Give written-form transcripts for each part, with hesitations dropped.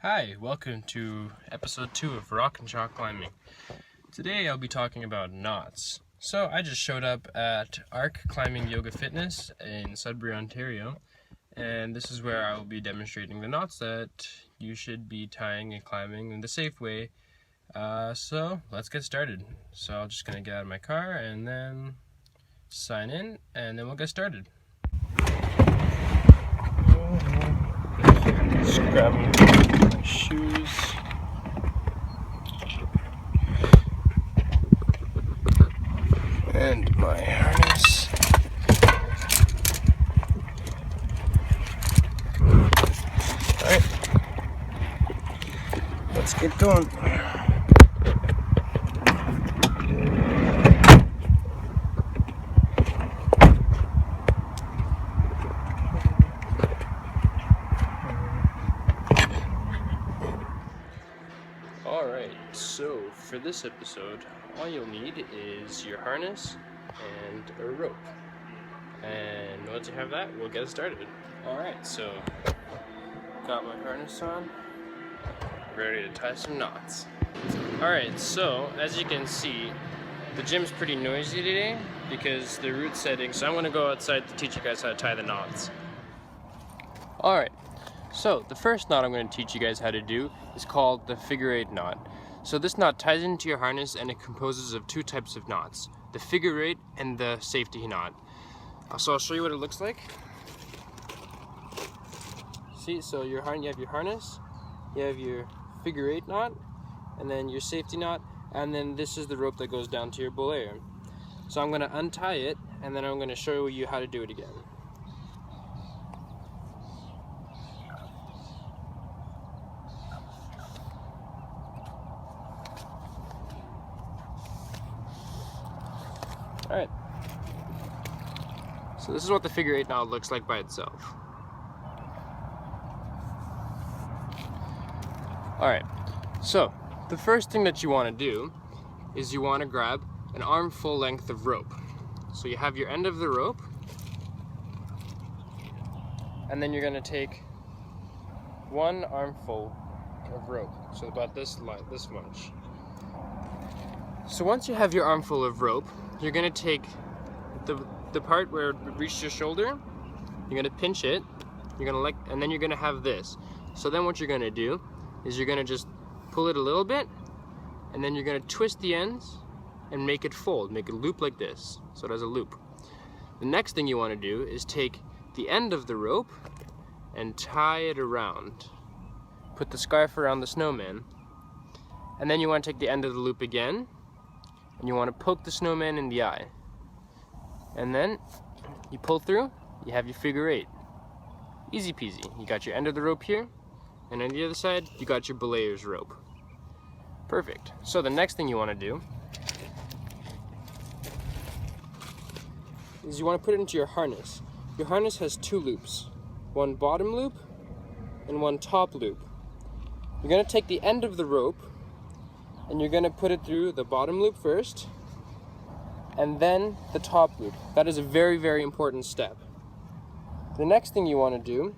Hi, welcome to episode 2 of Rock and Chalk Climbing. Today I'll be talking about knots. So I just showed up at Arc Climbing Yoga Fitness in Sudbury, Ontario, and this is where I will be demonstrating the knots that you should be tying and climbing in the safe way. So let's get started. So I'm just going to get out of my car and then sign in, and then we'll get started. Just grabbing my shoes. And my harness. Alright. Let's get going. Alright, so for this episode, all you'll need is your harness and a rope. And once you have that, we'll get started. Alright, so got my harness on, ready to tie some knots. Alright, so as you can see, the gym's pretty noisy today because the route setting, so I'm going to go outside to teach you guys how to tie the knots. Alright. So the first knot I'm going to teach you guys how to do is called the figure 8 knot. So this knot ties into your harness and it composes of two types of knots, the figure 8 and the safety knot. So I'll show you what it looks like. See, so you have your harness, you have your figure 8 knot, and then your safety knot, and then this is the rope that goes down to your belayer. So I'm going to untie it and then I'm going to show you how to do it again. Alright, so this is what the figure 8 knot looks like by itself. Alright, so the first thing that you want to do is you want to grab an armful length of rope. So you have your end of the rope, and then you're going to take one armful of rope, so about this much. So once you have your armful of rope, you're going to take the part where it reaches your shoulder, you're going to pinch it, and then you're going to have this. So then what you're going to do is you're going to just pull it a little bit, and then you're going to twist the ends and make it fold, make it loop like this, so it has a loop. The next thing you want to do is take the end of the rope and tie it around. Put the scarf around the snowman, and then you want to take the end of the loop again, and you want to poke the snowman in the eye. And then you pull through, you have your figure 8. Easy peasy. You got your end of the rope here, and on the other side, you got your belayer's rope. Perfect. So the next thing you want to do is you want to put it into your harness. Your harness has two loops, one bottom loop and one top loop. You're going to take the end of the rope and you're going to put it through the bottom loop first and then the top loop. That is a very, very important step. The next thing you want to do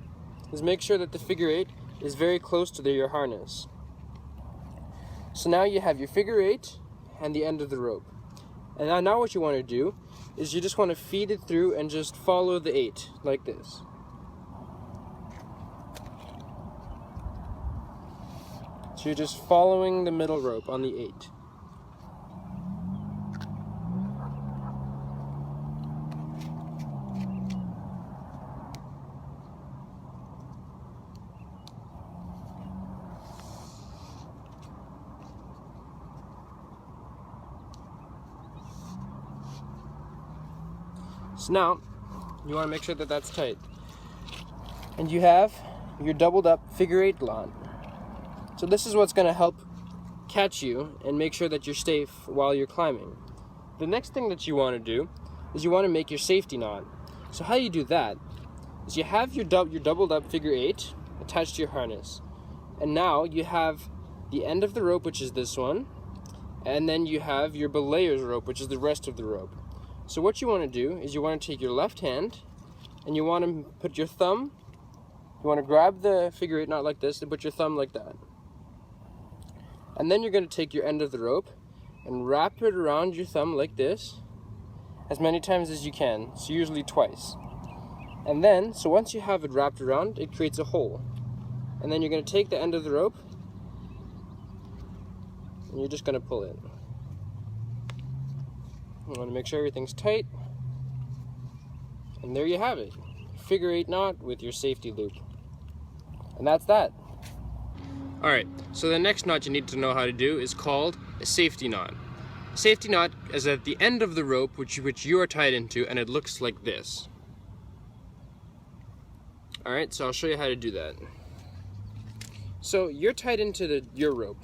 is make sure that the figure 8 is very close to your harness. So now you have your figure 8 and the end of the rope. And now what you want to do is you just want to feed it through and just follow the 8 like this. So you're just following the middle rope on the 8. So now, you want to make sure that that's tight. And you have your doubled up figure 8 knot. So this is what's going to help catch you and make sure that you're safe while you're climbing. The next thing that you want to do is you want to make your safety knot. So how you do that is you have your doubled up figure 8 attached to your harness. And now you have the end of the rope, which is this one, and then you have your belayer's rope, which is the rest of the rope. So what you want to do is you want to take your left hand and you want to put your thumb You want to grab the figure 8 knot like this and put your thumb like that. And then you're going to take your end of the rope and wrap it around your thumb like this as many times as you can, so usually twice. And then, so once you have it wrapped around, it creates a hole. And then you're going to take the end of the rope and you're just going to pull it. You want to make sure everything's tight. And there you have it. Figure 8 knot with your safety loop. And that's that. Alright, so the next knot you need to know how to do is called a safety knot. A safety knot is at the end of the rope which you are tied into, and it looks like this. Alright, so I'll show you how to do that. So you're tied into your rope.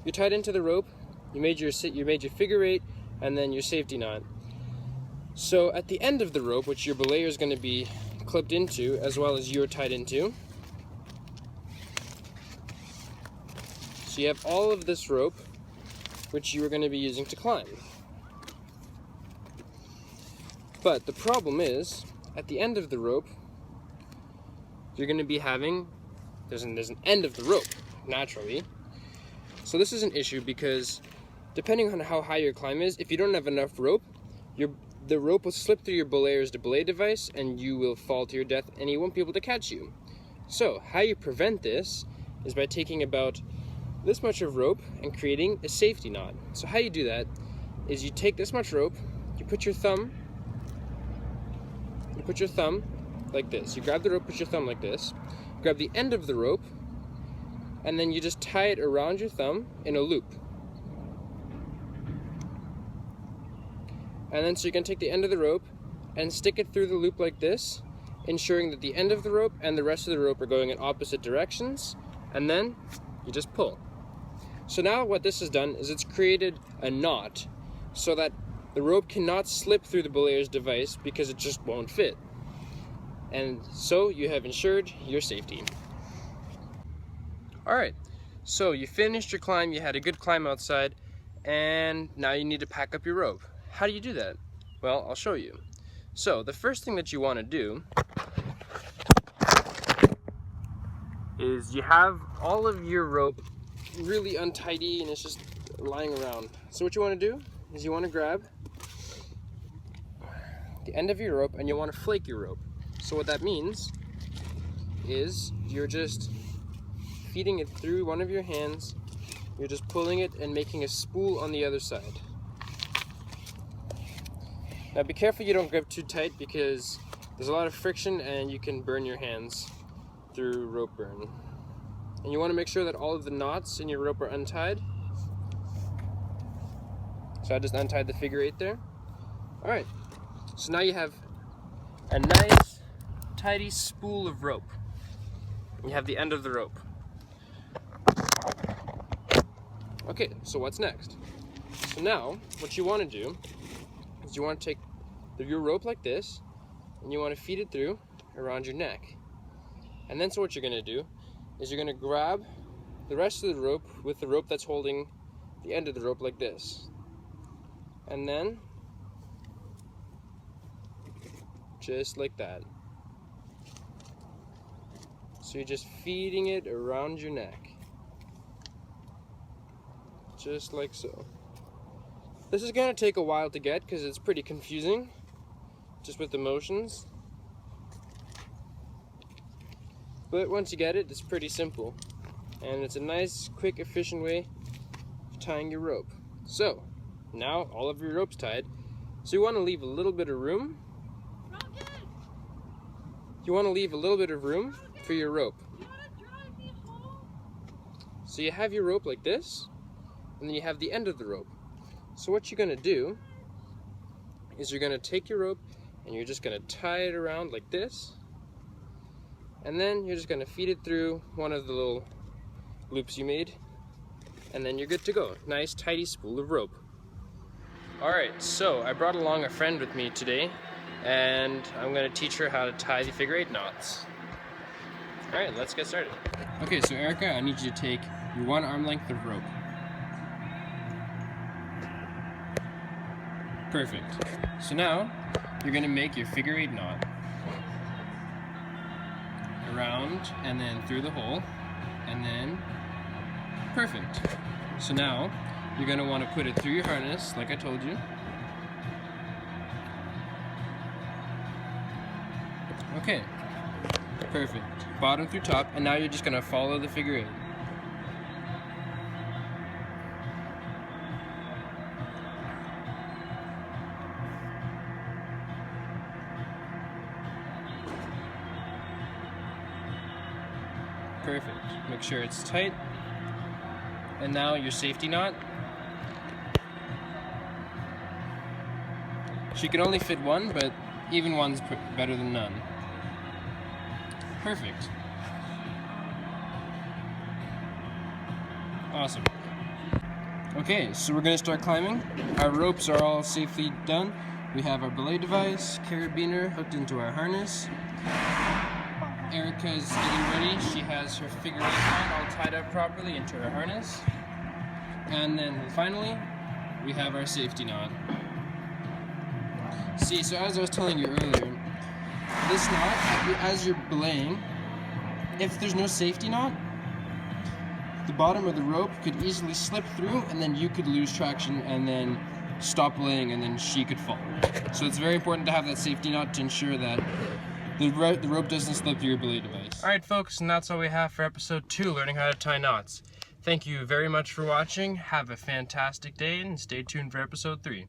You're tied into the rope, you made your figure 8 and then your safety knot. So at the end of the rope, which your belayer is going to be clipped into, as well as you're tied into, so you have all of this rope, which you are going to be using to climb. But the problem is, at the end of the rope, you're going to be having, there's an end of the rope, naturally. So this is an issue because depending on how high your climb is, if you don't have enough rope, the rope will slip through your belayer's belay device and you will fall to your death and he won't be able to catch you. So how you prevent this is by taking about this much of rope and creating a safety knot. So how you do that is you take this much rope, you put your thumb like this. You grab the rope, put your thumb like this, grab the end of the rope, and then you just tie it around your thumb in a loop. And then so you're going to take the end of the rope and stick it through the loop like this, ensuring that the end of the rope and the rest of the rope are going in opposite directions, and then you just pull. So now what this has done is it's created a knot so that the rope cannot slip through the belayer's device because it just won't fit. And so you have ensured your safety. Alright, so you finished your climb, you had a good climb outside, and now you need to pack up your rope. How do you do that? Well, I'll show you. So the first thing that you want to do is you have all of your rope really untidy and it's just lying around. So what you want to do is you want to grab the end of your rope and you want to flake your rope. So what that means is you're just feeding it through one of your hands, you're just pulling it and making a spool on the other side. Now be careful you don't grip too tight because there's a lot of friction and you can burn your hands through rope burn. And you want to make sure that all of the knots in your rope are untied. So I just untied the figure 8 there. Alright, so now you have a nice tidy spool of rope. You have the end of the rope. Okay, so what's next? So now, what you want to do is you want to take your rope like this, and you want to feed it through around your neck. And then so what you're going to do is you're going to grab the rest of the rope with the rope that's holding the end of the rope like this. And then, just like that. So you're just feeding it around your neck. Just like so. This is going to take a while to get because it's pretty confusing, just with the motions. But once you get it, it's pretty simple. And it's a nice, quick, efficient way of tying your rope. So, now all of your rope's tied. So you want to leave a little bit of room. You want to leave a little bit of room for your rope. So you have your rope like this, and then you have the end of the rope. So what you're going to do is you're going to take your rope and you're just going to tie it around like this, and then you're just going to feed it through one of the little loops you made, and then you're good to go. Nice tidy spool of rope. Alright, so I brought along a friend with me today, and I'm going to teach her how to tie the figure 8 knots. Alright, let's get started. Okay, so Erica, I need you to take your 1 arm length of rope. Perfect. So now, you're going to make your figure 8 knot. around and then through the hole, and then perfect. So now you're going to want to put it through your harness like I told you. Okay, perfect. Bottom through top, and now you're just going to follow the figure 8. Perfect. Make sure it's tight. And now your safety knot. She can only fit one, but even one's better than none. Perfect. Awesome. Okay, so we're going to start climbing. Our ropes are all safely done. We have our belay device, carabiner hooked into our harness. Erica's getting ready. She has her figure 8 knot all tied up properly into her harness. And then finally, we have our safety knot. See, so as I was telling you earlier, this knot, as you're belaying, if there's no safety knot, the bottom of the rope could easily slip through, and then you could lose traction and then stop belaying, and then she could fall. So it's very important to have that safety knot to ensure that the rope doesn't slip through your belay device. Alright folks, and that's all we have for episode 2, learning how to tie knots. Thank you very much for watching. Have a fantastic day, and stay tuned for episode 3.